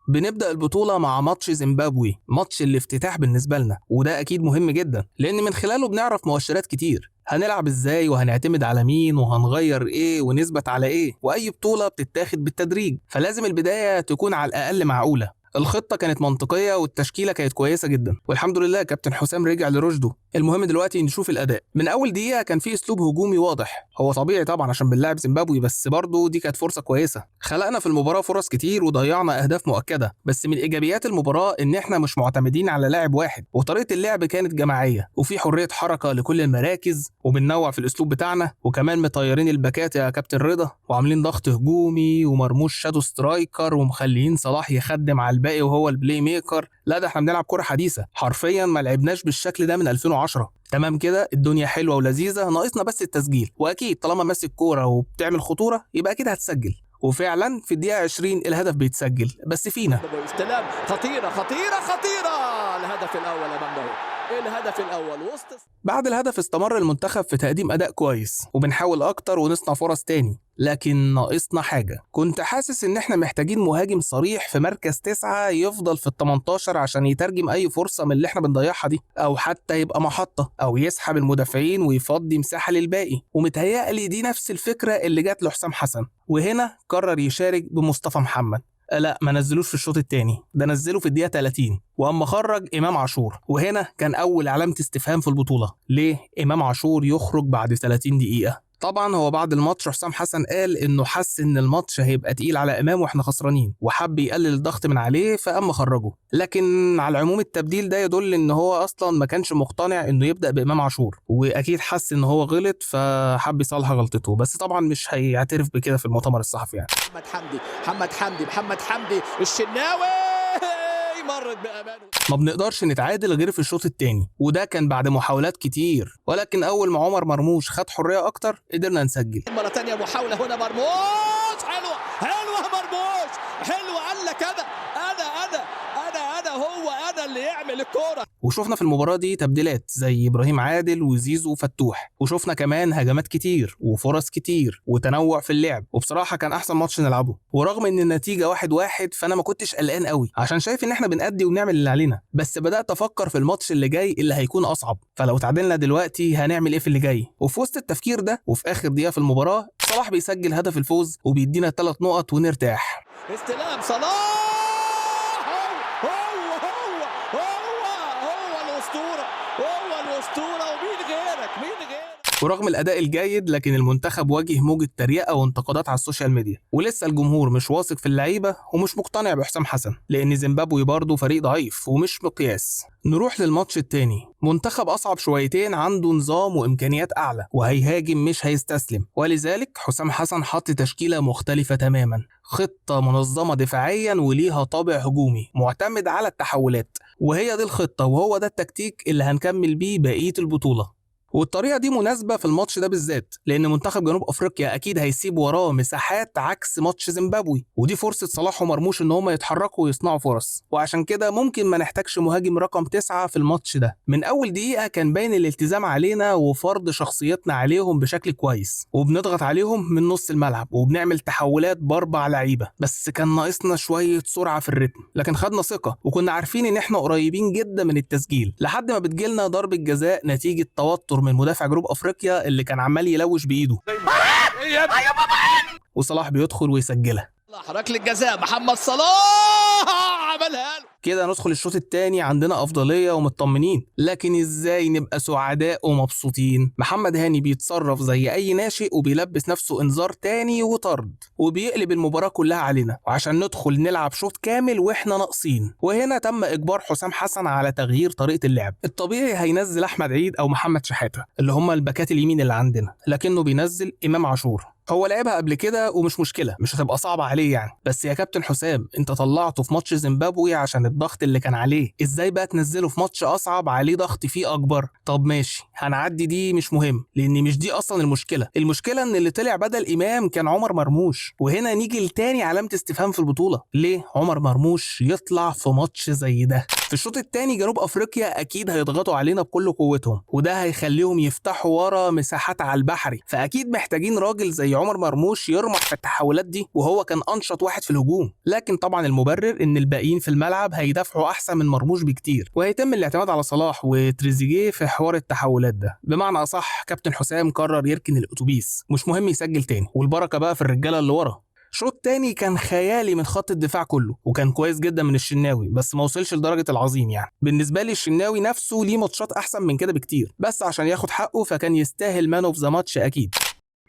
بنبدأ البطولة مع ماتش زيمبابوي، ماتش الافتتاح بالنسبة لنا، وده أكيد مهم جدا لأن من خلاله بنعرف مؤشرات كتير. هنلعب ازاي وهنعتمد على مين وهنغير ايه ونثبت على ايه، واي بطولة بتتاخد بالتدريج فلازم البداية تكون على الأقل معقولة. الخطة كانت منطقية والتشكيلة كانت كويسة جدا، والحمد لله كابتن حسام رجع لرشده. المهم دلوقتي نشوف الأداء. من أول دقيقة كان في أسلوب هجومي واضح، هو طبيعي طبعا عشان بنلاعب زيمبابوي، بس برضه دي كانت فرصة كويسة. خلقنا في المباراة فرص كتير وضيعنا أهداف مؤكدة، بس من إيجابيات المباراة إن إحنا مش معتمدين على لاعب واحد، وطريقة اللعب كانت جماعية وفي حرية حركة لكل المراكز، وبننوع في الأسلوب بتاعنا، وكمان مطيرين الباكات يا كابتن رضا، وعاملين ضغط هجومي ومرموش شادو سترايكر، ومخليين صلاح يخدم على الباقي وهو البلاي ميكر. لا ده احنا بنلعب كرة حديثة، حرفيا ما لعبناش بالشكل ده من 2010. تمام كده الدنيا حلوة ولذيذة، ناقصنا بس التسجيل، واكيد طالما ماسك كورة وبتعمل خطورة يبقى اكيد هتسجل. وفعلا في الدقيقة 20 الهدف بيتسجل، بس فينا استلام خطيرة خطيرة خطيرة. الهدف الأول أمامنا، الهدف الأول وسط. بعد الهدف استمر المنتخب في تقديم أداء كويس، وبنحاول أكتر ونصنع فرص تاني، لكن ناقصنا حاجة. كنت حاسس إن إحنا محتاجين مهاجم صريح في مركز 9 يفضل في ال18 عشان يترجم أي فرصة من اللي إحنا بنضيعها دي، أو حتى يبقى محطة أو يسحب المدافعين ويفضي مساحة للباقي. ومتهيألي دي نفس الفكرة اللي جات لحسام حسن، وهنا قرر يشارك بمصطفى محمد. لا ما نزلوش في الشوط الثاني، ده نزله في الدقيقة 30، واما خرج امام عاشور. وهنا كان اول علامة استفهام في البطولة، ليه امام عاشور يخرج بعد 30 دقيقة؟ طبعا هو بعد الماتش حسام حسن قال انه حس ان الماتش هيبقى تقيل على امام واحنا خسرانين، وحب يقلل الضغط من عليه فقام خرجه. لكن على العموم التبديل ده يدل ان هو اصلا ما كانش مقتنع انه يبدا بامام عاشور، واكيد حس ان هو غلط فحب يصلح غلطته، بس طبعا مش هيعترف بكده في المؤتمر الصحفي يعني. محمد حمدي الشناوي مرت بأمانه. ما بنقدرش نتعادل غير في الشوط الثاني، وده كان بعد محاولات كتير، ولكن اول ما عمر مرموش خد حريه اكتر قدرنا نسجل. مرة تانية محاولة هنا، مرموش حلوة مرموش حلوة. قال لك أنا هو أنا اللي يعمل الكورة. وشفنا في المباراة دي تبديلات زي إبراهيم عادل وزيزو وفتوح، وشفنا كمان هجمات كتير وفرص كتير وتنوع في اللعب، وبصراحة كان أحسن ماتش نلعبه. ورغم إن النتيجة 1-1 فأنا ما كنتش قلقان قوي عشان شايف إن إحنا بنأدي وبنعمل اللي علينا، بس بدأت أفكر في الماتش اللي جاي اللي هيكون أصعب، فلو تعادلنا دلوقتي هنعمل إيه في اللي جاي؟ وفي وسط التفكير ده وفي آخر دقيقة في المباراة صلاح بيسجل هدف الفوز وبيدينا 3 نقط ونرتاح. استلام صلاح، هو الأسطورة ومين غيرك. ورغم الأداء الجيد لكن المنتخب واجه موجة تريقة وانتقادات على السوشيال ميديا، ولسه الجمهور مش واثق في اللعيبة ومش مقتنع بحسام حسن، لأن زيمبابوي برضه فريق ضعيف ومش مقياس. نروح للماتش التاني، منتخب أصعب شويتين، عنده نظام وإمكانيات أعلى وهيهاجم مش هيستسلم، ولذلك حسام حسن حط تشكيلة مختلفة تماما، خطة منظمة دفاعيا وليها طابع هجومي معتمد على التحولات، وهي دي الخطة وهو ده التكتيك اللي هنكمل بيه بقية البطولة. والطريقة دي مناسبة في الماتش ده بالذات، لأن منتخب جنوب أفريقيا أكيد هيسيب وراه مساحات عكس ماتش زيمبابوي، ودي فرصة صلاح ومرموش إن هما يتحركوا ويصنعوا فرص، وعشان كده ممكن ما نحتاجش مهاجم رقم 9 في الماتش ده. من أول دقيقة كان باين الالتزام علينا وفرض شخصيتنا عليهم بشكل كويس، وبنضغط عليهم من نص الملعب وبنعمل تحولات ب4 لعيبة، بس كان ناقصنا شوية سرعة في الريتم، لكن خدنا ثقة وكنا عارفين إن إحنا قريبين جدا من التسجيل، لحد ما بتجيلنا ضربة جزاء نتيجة توتر من مدافع جنوب افريقيا اللي كان عمال يلوش بايده، وصلاح بيدخل ويسجلها. ركله الجزاء محمد صلاح عملها له. كده ندخل الشوط الثاني عندنا افضليه ومطمنين، لكن ازاي نبقى سعداء ومبسوطين؟ محمد هاني بيتصرف زي اي ناشئ وبيلبس نفسه انذار تاني وطرد، وبيقلب المباراه كلها علينا، وعشان ندخل نلعب شوط كامل واحنا ناقصين. وهنا تم اجبار حسام حسن على تغيير طريقه اللعب. الطبيعي هينزل احمد عيد او محمد شحاته اللي هم الباكات اليمين اللي عندنا، لكنه بينزل امام عاشور. هو لعبها قبل كده ومش مشكله، مش هتبقى صعبه عليه يعني، بس يا كابتن حسام انت طلعته في ماتش زيمبابوي عشان الضغط اللي كان عليه، ازاي بقى تنزله في ماتش اصعب عليه ضغط فيه اكبر؟ طب ماشي هنعدي دي، مش مهم، لان مش دي اصلا المشكله ان اللي طلع بدل امام كان عمر مرموش. وهنا نيجي لتاني علامه استفهام في البطوله، ليه عمر مرموش يطلع في ماتش زي ده؟ في الشوط الثاني جنوب افريقيا اكيد هيضغطوا علينا بكل قوتهم، وده هيخليهم يفتحوا ورا مساحات على البحري، فاكيد محتاجين راجل زي زي عمر مرموش يرمح في التحولات دي وهو كان انشط واحد في الهجوم، لكن طبعا المبرر ان الباقيين في الملعب هيدافعوا احسن من مرموش بكتير، وهيتم الاعتماد على صلاح وتريزيجيه في حوار التحولات ده. بمعنى اصح كابتن حسام قرر يركن الاتوبيس، مش مهم يسجل تاني، والبركه بقى في الرجاله اللي ورا. شوط تاني كان خيالي من خط الدفاع كله، وكان كويس جدا من الشناوي بس ما وصلش لدرجه العظيم يعني. بالنسبه لي الشناوي نفسه ليه ماتشات احسن من كده بكتير، بس عشان ياخد حقه فكان يستاهل مان اوف ذا ماتش اكيد.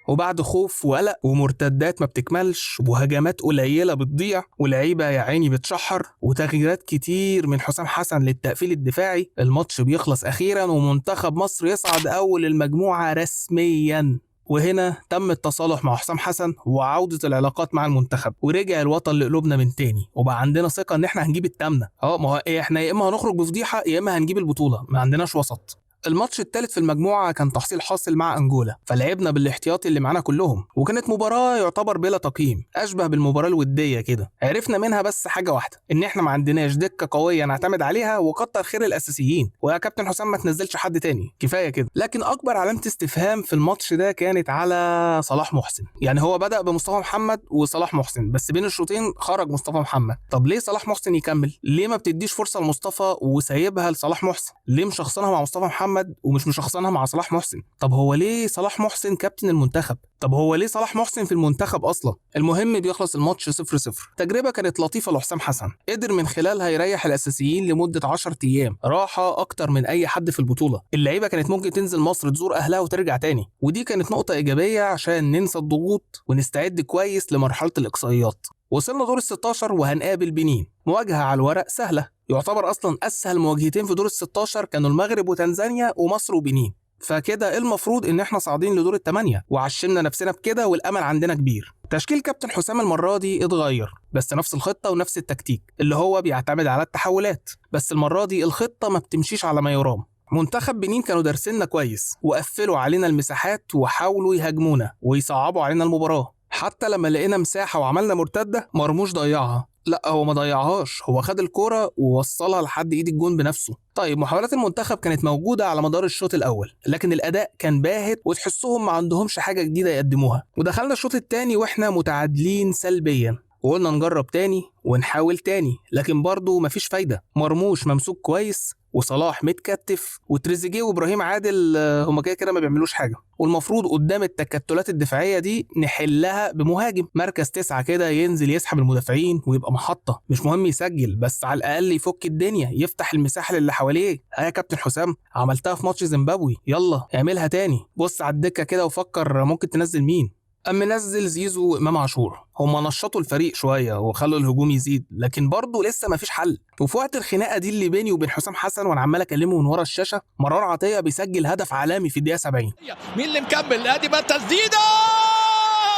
وبعد خوف وقلق ومرتدات ما بتكملش وهجمات قليله بتضيع ولعيبه يا عيني بتشحر وتغييرات كتير من حسام حسن للتقفيل الدفاعي، الماتش بيخلص اخيرا ومنتخب مصر يصعد اول المجموعه رسميا. وهنا تم التصالح مع حسام حسن وعودة العلاقات مع المنتخب، ورجع الوطن لقلوبنا من تاني، وبقى عندنا ثقة ان احنا هنجيب التامنة. ما هو احنا يا اما هنخرج بفضيحة يا اما هنجيب البطولة، ما عندناش وسط. الماتش الثالث في المجموعة كان تحصيل حاصل مع أنجولا، فلعبنا بالاحتياطي اللي معانا كلهم، وكانت مباراة يعتبر بلا تقييم، أشبه بالمباراة الودية كده. عرفنا منها بس حاجة واحدة، إن إحنا ما عندناش دكة قوية نعتمد عليها، وكتر خير الأساسيين، ويا كابتن حسام ما تنزلش حد تاني، كفاية كده. لكن أكبر علامة استفهام في الماتش ده كانت على صلاح محسن. يعني هو بدأ بمصطفى محمد وصلاح محسن، بس بين الشوطين خرج مصطفى محمد. طب ليه صلاح محسن يكمل؟ ليه ما بتديش فرصة لمصطفى وسايبها لصلاح محسن؟ ليه مشخصنها مع مصطفى محمد ومش مشخصنها مع صلاح محسن؟ طب هو ليه صلاح محسن كابتن المنتخب؟ طب هو ليه صلاح محسن في المنتخب اصلا؟ المهم بيخلص الماتش 0-0. تجربه كانت لطيفه لحسام حسن، قدر من خلالها يريح الاساسيين لمده 10 ايام، راحه اكتر من اي حد في البطوله. اللعيبه كانت ممكن تنزل مصر تزور اهلها وترجع تاني، ودي كانت نقطه ايجابيه عشان ننسى الضغوط ونستعد كويس لمرحله الاقصائيات. وصلنا دور ال16 وهنقابل بنين، مواجهه على الورق سهله، يعتبر اصلا اسهل مواجهتين في دور ال16 كانوا المغرب وتنزانيا ومصر وبنين، فكده المفروض ان احنا صاعدين لدور ال8 وعشمنا نفسنا بكده والامل عندنا كبير. تشكيل كابتن حسام المره دي اتغير، بس نفس الخطه ونفس التكتيك اللي هو بيعتمد على التحولات، بس المره دي الخطه ما بتمشيش على ما يرام. منتخب بنين كانوا دارسيننا كويس وقفلوا علينا المساحات وحاولوا يهاجمونا ويصعبوا علينا المباراه، حتى لما لقينا مساحه وعملنا مرتده مرموش ضيعها. لا هو ما ضيعهاش، هو خد الكرة ووصلها لحد ايد الجون بنفسه. طيب محاولات المنتخب كانت موجودة على مدار الشوط الأول، لكن الأداء كان باهت وتحسهم ما عندهمش حاجة جديدة يقدموها. ودخلنا الشوط الثاني واحنا متعادلين سلبيا، وقلنا نجرب تاني ونحاول تاني، لكن برضه مفيش فايدة. مرموش ممسوك كويس وصلاح متكتف وتريزيجيه وابراهيم عادل هما كده ما بيعملوش حاجه، والمفروض قدام التكتلات الدفاعيه دي نحلها بمهاجم مركز 9 كده ينزل يسحب المدافعين ويبقى محطه، مش مهم يسجل بس على الاقل يفك الدنيا، يفتح المساحه اللي حواليه. يا كابتن حسام عملتها في ماتش زيمبابوي، يلا اعملها تاني. بص على الدكه كده وفكر ممكن تنزل مين. منزل زيزو وامام عاشور، هما نشطوا الفريق شويه وخلوا الهجوم يزيد، لكن برضه لسه مفيش حل. وفي وقت الخناقه دي اللي بيني وبين حسام حسن وانا عمال اكلمه من ورا الشاشه، مرار عطيه بيسجل هدف عالمي في الدقيقه 70. مين اللي مكمل؟ ادي بقى تسديده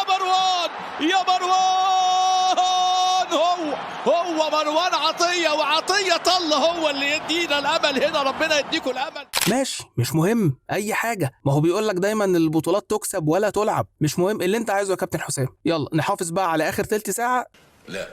مروان، يا مروان هو مروان عطيه، وعطيه طل هو اللي يدينا الامل هنا. ربنا يديكم الامل. ماشي مش مهم اي حاجه، ما هو بيقول لك دايما البطولات تكسب ولا تلعب. مش مهم اللي انت عايزه يا كابتن حسام، يلا نحافظ بقى على اخر تلت ساعه. لا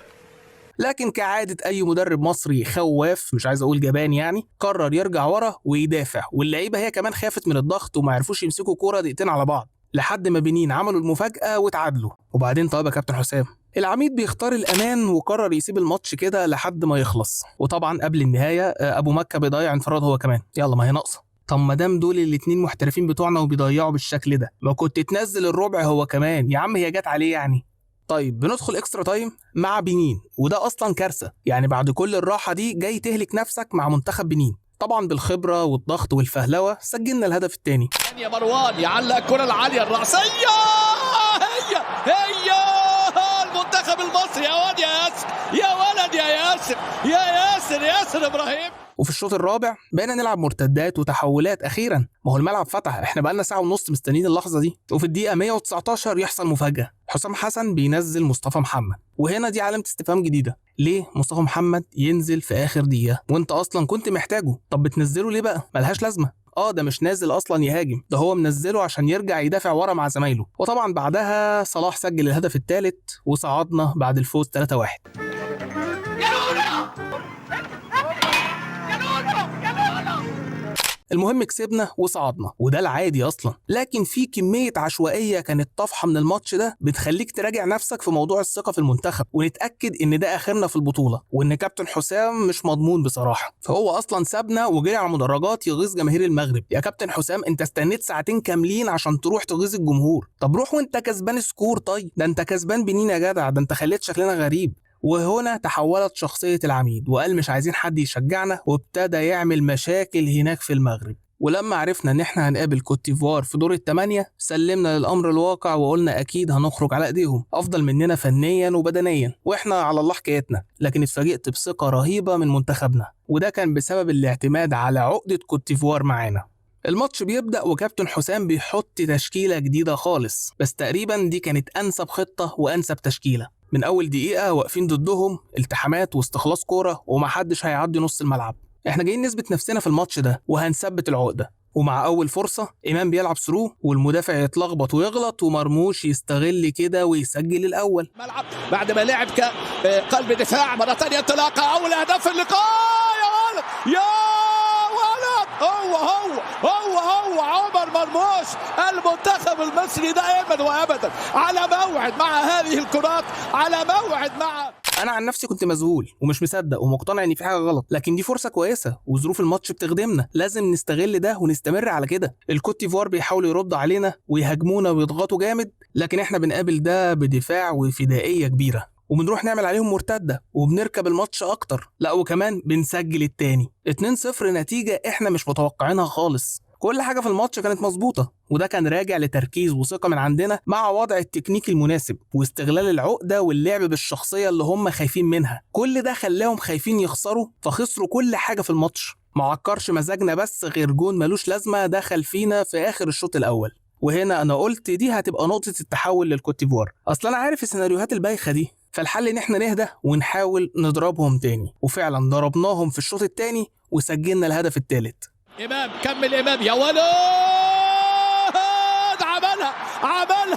لكن كعادة أي مدرب مصري خواف، مش عايز أقول جبان يعني، قرر يرجع ورا ويدافع، واللعيبة هي كمان خافت من الضغط وما عرفوش يمسكوا كورة دقيقتين على بعض، لحد ما بنين عملوا المفاجأة وتعادلوا. وبعدين طيب يا كابتن حسام، العميد بيختار الأمان وقرر يسيب الماتش كده لحد ما يخلص، وطبعا قبل النهاية أبو مكة بيضيع انفراد هو كمان، يلا ما هي ناقصة. طب ما دام دول الاتنين محترفين بتوعنا وبيضيعوا بالشكل ده، ما كنت تنزل الربع هو كمان يا عم، هي جت عليه يعني. طيب بندخل اكسترا تايم مع بنين، وده اصلا كارثه، يعني بعد كل الراحه دي جاي تهلك نفسك مع منتخب بنين. طبعا بالخبره والضغط والفهلوه سجلنا الهدف الثاني. يا مروان يعلق الكره العاليه الراسيه، هي المنتخب المصري يا واد يا ياسر، يا ولد يا ياسر، ياسر ابراهيم. وفي الشوط الرابع بقينا نلعب مرتدات وتحولات اخيرا، ما هو الملعب فتح، احنا بقالنا ساعه ونص مستنيين اللحظه دي. وفي الدقيقه 119 يحصل مفاجاه، حسام حسن بينزل مصطفى محمد، وهنا دي علامه استفهام جديده. ليه مصطفى محمد ينزل في اخر دقيقه وانت اصلا كنت محتاجه؟ طب بتنزله ليه بقى؟ ملهاش لازمه. ده مش نازل اصلا يهاجم، ده هو منزله عشان يرجع يدافع ورا مع زمايله. وطبعا بعدها صلاح سجل الهدف الثالث وصعدنا بعد الفوز 3-1. المهم كسبنا وصعدنا وده العادي اصلا، لكن في كميه عشوائيه كانت طافحه من الماتش ده بتخليك تراجع نفسك في موضوع الثقه في المنتخب، ونتاكد ان ده اخرنا في البطوله، وان كابتن حسام مش مضمون بصراحه. فهو اصلا سابنا وجري على المدرجات يغيظ جماهير المغرب. يا كابتن حسام انت استنيت ساعتين كاملين عشان تروح تغيظ الجمهور، طب روح وانت كسبان سكور. طيب ده انت كسبان بنين يا جدع، ده انت خليت شكلنا غريب. وهنا تحولت شخصية العميد وقال مش عايزين حد يشجعنا، وابتدى يعمل مشاكل هناك في المغرب. ولما عرفنا ان احنا هنقابل كوت ديفوار في دور الثمانية سلمنا للامر الواقع وقلنا اكيد هنخرج على ايديهم، افضل مننا فنيا وبدنيا، واحنا على الله حكايتنا. لكن اتفاجئت بثقة رهيبة من منتخبنا، وده كان بسبب الاعتماد على عقدة كوت ديفوار معانا. الماتش بيبدأ وكابتن حسام بيحط تشكيلة جديدة خالص، بس تقريبا دي كانت أنسب خطة وأنسب تشكيلة. من أول دقيقة واقفين ضدهم، التحامات واستخلاص كورة ومحدش هيعدي نص الملعب. احنا جايين نثبت نفسنا في الماتش ده وهنثبت العقدة. ومع أول فرصة إمام بيلعب ثرو والمدافع يتلخبط ويغلط، ومرموش يستغل كده ويسجل الأول. ملعب بعد ما لعب كقلب دفاع مرة ثانية انطلاقة، أول أهداف اللقاء. يا ولد يا ولد، هو عمر مرموش. المنتخب المصري دائما وابدا على موعد مع هذه الكرات، على موعد مع. انا عن نفسي كنت مذهول ومش مصدق ومقتنع ان في حاجه غلط، لكن دي فرصه كويسه وظروف الماتش بتخدمنا، لازم نستغل ده ونستمر على كده. الكوت ديفوار بيحاولوا يردوا علينا ويهاجمونا ويضغطوا جامد، لكن احنا بنقابل ده بدفاع وفدائيه كبيره، وبنروح نعمل عليهم مرتده وبنركب الماتش اكتر. لا وكمان بنسجل التاني. 2-0 نتيجه احنا مش متوقعينها خالص. كل حاجة في الماتش كانت مظبوطة، وده كان راجع لتركيز وثقة من عندنا مع وضع التكنيك المناسب واستغلال العقدة واللعب بالشخصية اللي هم خايفين منها. كل ده خلاهم خايفين يخسروا، فخسروا كل حاجة في الماتش. معكرش مزاجنا بس غير جون ملوش لازمة دخل فينا في آخر الشوط الأول. وهنا أنا قلت دي هتبقى نقطة التحول للكوت ديفوار. أصلا أنا عارف السيناريوهات البايخة دي، فالحل إن احنا نهدى ونحاول نضربهم تاني. وفعلا ضربناهم في الشوط التاني وسجلنا الهدف الثالث. إمام كمل إمام يا ولد،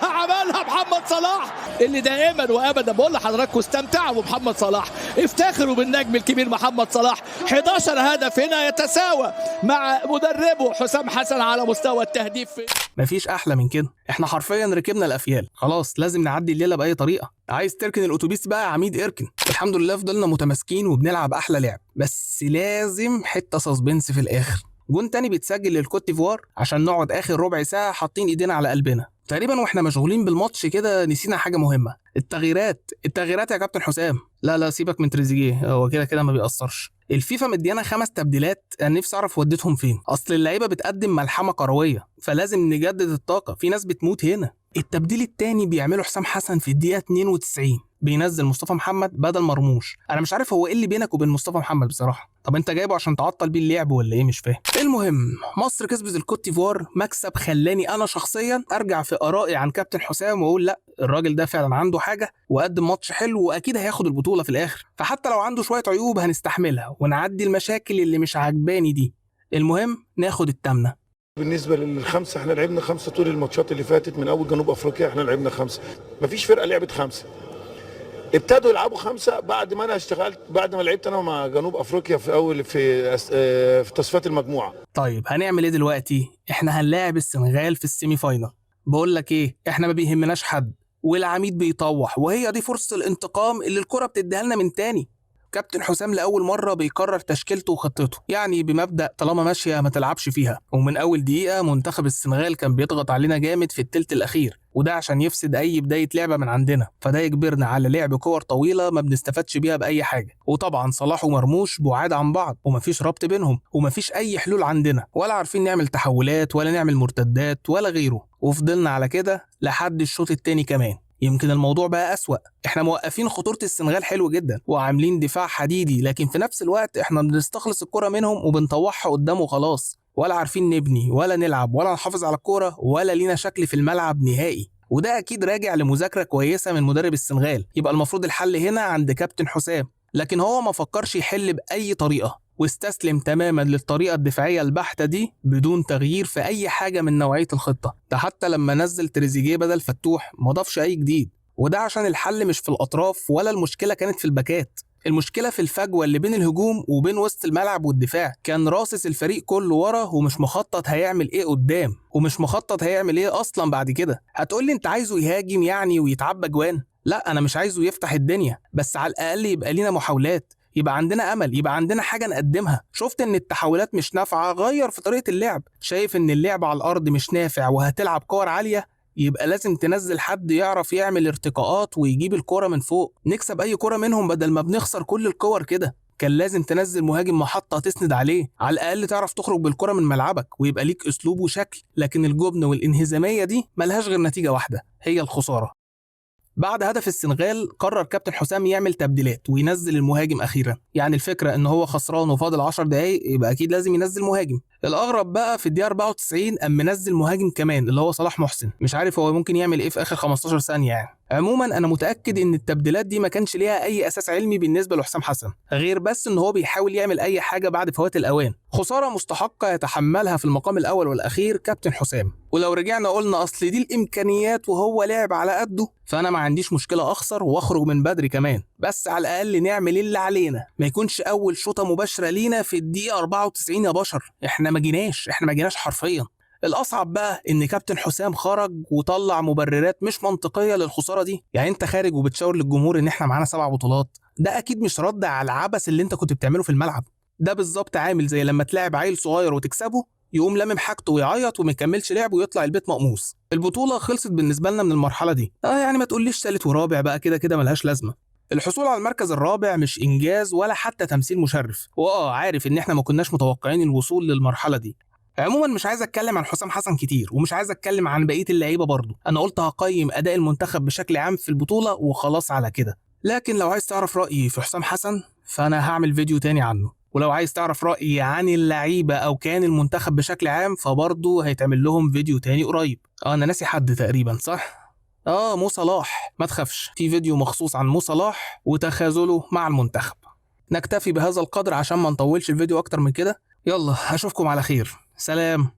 عملها محمد صلاح اللي دائما وابدا بقول لحضراتكم استمتعوا بمحمد صلاح، افتخروا بالنجم الكبير محمد صلاح. 11 هدف هنا يتساوى مع مدربه حسام حسن على مستوى التهديف. مفيش احلى من كده، احنا حرفيا ركبنا الافيال، خلاص لازم نعدي الليله باي طريقه. عايز تركن الاتوبيس بقى يا عميد اركن. الحمد لله فضلنا متماسكين وبنلعب احلى لعب، بس لازم حته سسبنس في الاخر. جون تاني بيتسجل للكوت ديفوار عشان نقعد اخر ربع ساعه حاطين ايدينا على قلبنا. تقريبا واحنا مشغولين بالماتش كده نسينا حاجه مهمه، التغييرات يا كابتن حسام. لا سيبك من تريزيجيه، هو كده ما بيأثرش. الفيفا مديانا 5 تبديلات، انا نفسي اعرف وديتهم فين. اصل اللعيبه بتقدم ملحمه كرويه فلازم نجدد الطاقه، في ناس بتموت هنا. التبديل التاني بيعمله حسام حسن في الدقيقه 92، بينزل مصطفى محمد بدل مرموش. انا مش عارف هو ايه اللي بينك وبين مصطفى محمد بصراحه. طب انت جايبه عشان تعطل بيه اللعب ولا ايه؟ مش فاهم. المهم مصر كسبت الكوت ديفوار، مكسب خلاني انا شخصيا ارجع في ارائي عن كابتن حسام واقول لا الراجل ده فعلا عنده حاجه وقدم ماتش حلو واكيد هياخد البطوله في الاخر. فحتى لو عنده شويه عيوب هنستحملها ونعدي المشاكل اللي مش عاجباني دي. المهم ناخد التامنه. بالنسبه للخمسه احنا لعبنا 5 طول الماتشات اللي فاتت من اول جنوب افريقيا، احنا لعبنا 5. مفيش فرقه لعبت 5. ابتدوا يلعبوا 5 بعد ما انا اشتغلت، بعد ما لعبت انا مع جنوب افريقيا في اول في تصفيات المجموعه. طيب هنعمل ايه دلوقتي؟ احنا هنلاعب السنغال في السيمي فاينل. بقول لك ايه، احنا ما بيهمناش حد والعميد بيطوح، وهي دي فرصه الانتقام اللي الكره بتديها لنا من تاني. كابتن حسام لأول مرة بيكرر تشكيلته وخطته، يعني بمبدأ طالما ماشية ما تلعبش فيها. ومن أول دقيقة منتخب السنغال كان بيضغط علينا جامد في التلت الأخير، وده عشان يفسد أي بداية لعبة من عندنا، فده يجبرنا على لعب كور طويلة ما بنستفادش بيها بأي حاجة. وطبعا صلاح ومرموش بعاد عن بعض ومفيش ربط بينهم ومفيش أي حلول عندنا، ولا عارفين نعمل تحولات ولا نعمل مرتدات ولا غيره. وفضلنا على كده لحد الشوط التاني كمان. يمكن الموضوع بقى أسوأ، احنا موقفين خطورة السنغال حلو جدا وعاملين دفاع حديدي، لكن في نفس الوقت احنا بنستخلص الكرة منهم وبنطوحها قدامه وخلاص، ولا عارفين نبني ولا نلعب ولا نحافظ على الكرة ولا لينا شكل في الملعب نهائي. وده أكيد راجع لمذاكرة كويسة من مدرب السنغال. يبقى المفروض الحل هنا عند كابتن حسام، لكن هو ما فكرش يحل بأي طريقة واستسلم تماما للطريقة الدفاعية البحتة دي بدون تغيير في أي حاجة من نوعية الخطة. ده حتى لما نزل تريزيجيه بدل فتوح ما ضافش أي جديد، وده عشان الحل مش في الأطراف ولا المشكلة كانت في الباكات. المشكلة في الفجوة اللي بين الهجوم وبين وسط الملعب والدفاع، كان راصص الفريق كله ورا ومش مخطط هيعمل ايه قدام، ومش مخطط هيعمل ايه اصلا بعد كده. هتقولي انت عايزه يهاجم يعني ويتعبى جوان؟ لا، انا مش عايزه يفتح الدنيا، بس على الاقل يبقى لينا محاولات، يبقى عندنا امل، يبقى عندنا حاجه نقدمها. شفت ان التحولات مش نافعه، غير في طريقه اللعب. شايف ان اللعب على الارض مش نافع وهتلعب كور عاليه، يبقى لازم تنزل حد يعرف يعمل ارتقاءات ويجيب الكرة من فوق، نكسب اي كرة منهم بدل ما بنخسر كل الكور كده. كان لازم تنزل مهاجم محطة تسند عليه، على الاقل تعرف تخرج بالكرة من ملعبك ويبقى ليك اسلوب وشكل. لكن الجبن والانهزامية دي ملهاش غير نتيجة واحدة، هي الخسارة. بعد هدف السنغال قرر كابتن حسام يعمل تبديلات وينزل المهاجم اخيرا. يعني الفكره ان هو خسران وفاضل 10 دقايق، يبقى اكيد لازم ينزل مهاجم. الاغرب بقى في الدقيقه 94 قام منزل مهاجم كمان اللي هو صلاح محسن. مش عارف هو ممكن يعمل ايه في اخر 15 ثانيه يعني. عموما انا متاكد ان التبديلات دي ما كانش ليها اي اساس علمي بالنسبه لحسام حسن، غير بس ان هو بيحاول يعمل اي حاجه بعد فوات الاوان. خساره مستحقه يتحملها في المقام الاول والاخير كابتن حسام. ولو رجعنا قلنا اصل دي الامكانيات وهو لعب على قده، فانا ما عنديش مشكله اخسر واخرج من بدري كمان، بس على الاقل نعمل اللي علينا، ما يكونش اول شوطه مباشره لينا في الدقيقه 94 يا بشر. احنا ما جيناش حرفيا. الاصعب بقى ان كابتن حسام خرج وطلع مبررات مش منطقيه للخساره دي. يعني انت خارج وبتشاور للجمهور ان احنا معانا 7 بطولات، ده اكيد مش رد على العبث اللي انت كنت بتعمله في الملعب. ده بالظبط عامل زي لما تلاعب عيل صغير وتكسبه، يقوم لامم حاجته ويعيط وما يكملش لعب ويطلع البيت مقموص. البطوله خلصت بالنسبه لنا من المرحله دي. يعني ما تقوليش ثالث ورابع بقى، كده كده ملهاش لازمه. الحصول على المركز الرابع مش انجاز ولا حتى تمثيل مشرف، عارف ان احنا ما كناش متوقعين الوصول للمرحله دي. عموما مش عايز اتكلم عن حسام حسن كتير، ومش عايز اتكلم عن بقيه اللعيبه برضه. انا قلت هقيم اداء المنتخب بشكل عام في البطوله وخلاص على كده. لكن لو عايز تعرف رايي في حسام حسن فانا هعمل فيديو تاني عنه، ولو عايز تعرف رايي عن اللعيبه او كان المنتخب بشكل عام فبرضه هيتعمل لهم فيديو تاني قريب. انا ناسي حد تقريبا، صح؟ مو صلاح. ما تخافش، في فيديو مخصوص عن مو صلاح وتخاذله مع المنتخب. نكتفي بهذا القدر عشان ما نطولش الفيديو اكتر من كده. يلا اشوفكم على خير، سلام.